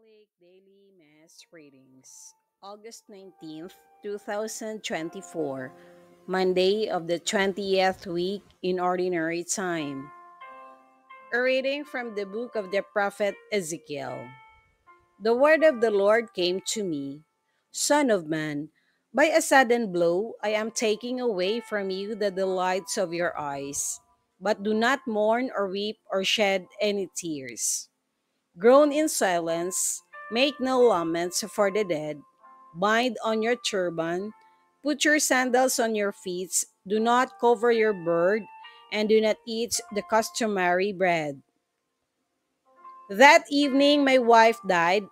Catholic Daily Mass Readings, August 19th, 2024, Monday of the 20th week in Ordinary Time. A reading from the book of the prophet Ezekiel. The word of the Lord came to me, Son of man, by a sudden blow I am taking away from you the delights of your eyes, but do not mourn or weep or shed any tears. Groan in silence, make no laments for the dead, bind on your turban, put your sandals on your feet, do not cover your bird, and do not eat the customary bread. That evening my wife died,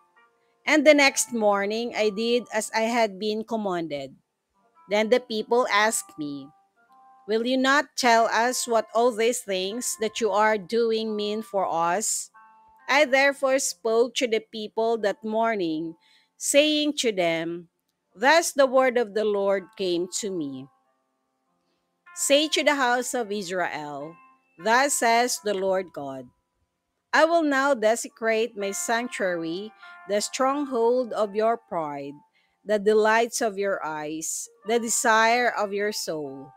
and the next morning I did as I had been commanded. Then the people asked me, Will you not tell us what all these things that you are doing mean for us? I therefore spoke to the people that morning, saying to them, Thus the word of the Lord came to me. Say to the house of Israel, Thus says the Lord God, I will now desecrate my sanctuary, the stronghold of your pride, the delights of your eyes, the desire of your soul.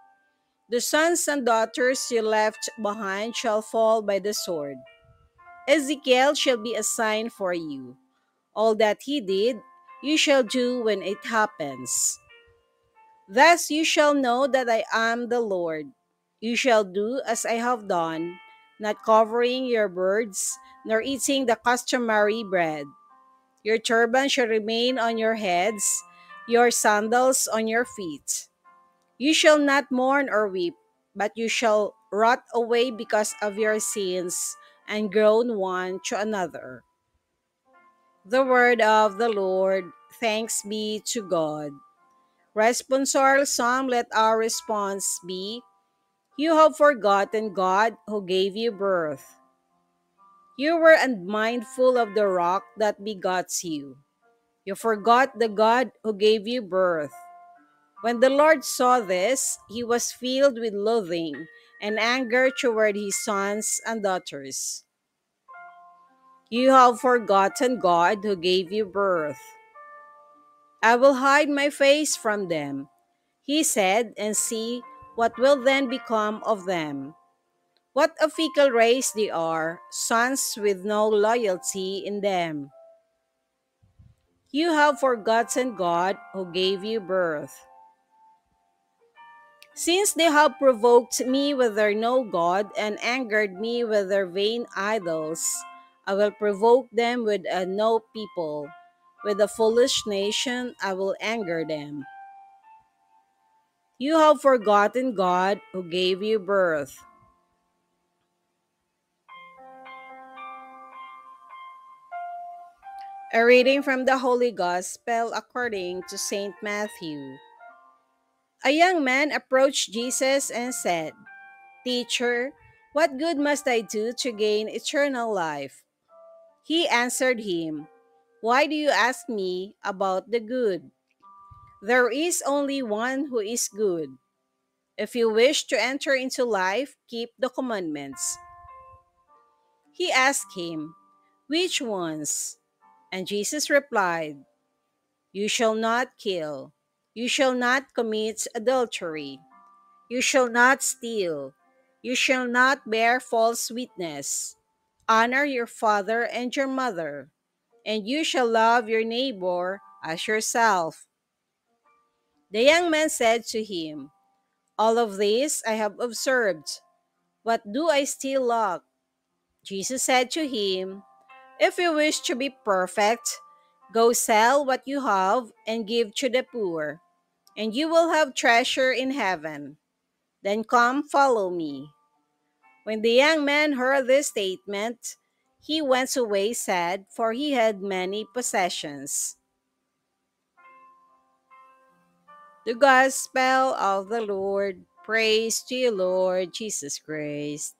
The sons and daughters you left behind shall fall by the sword. Ezekiel shall be a sign for you. All that he did, you shall do when it happens. Thus you shall know that I am the Lord. You shall do as I have done, not covering your birds, nor eating the customary bread. Your turban shall remain on your heads, your sandals on your feet. You shall not mourn or weep, but you shall rot away because of your sins, and groan one to another. The word of the Lord. Thanks be to God. Responsorial Psalm, let our response be, You have forgotten God who gave you birth. You were unmindful of the rock that begots you. You forgot the God who gave you birth. When the Lord saw this, he was filled with loathing and anger toward his sons and daughters. You have forgotten God who gave you birth. I will hide my face from them, he said, and see what will then become of them. What a fickle race they are, sons with no loyalty in them. You have forgotten God who gave you birth. Since they have provoked me with their no God and angered me with their vain idols, I will provoke them with a no people. With a foolish nation, I will anger them. You have forgotten God who gave you birth. A reading from the Holy Gospel according to St. Matthew. A young man approached Jesus and said, Teacher, what good must I do to gain eternal life? He answered him, Why do you ask me about the good? There is only one who is good. If you wish to enter into life, keep the commandments. He asked him, Which ones? And Jesus replied, You shall not kill. You shall not commit adultery. You shall not steal. You shall not bear false witness. Honor your father and your mother. And you shall love your neighbor as yourself. The young man said to him, All of this I have observed. What do I still lack? Jesus said to him, If you wish to be perfect, go sell what you have and give to the poor, and you will have treasure in heaven. Then come follow me. When the young man heard this statement, he went away sad, for he had many possessions. The Gospel of the Lord. Praise to you, Lord Jesus Christ.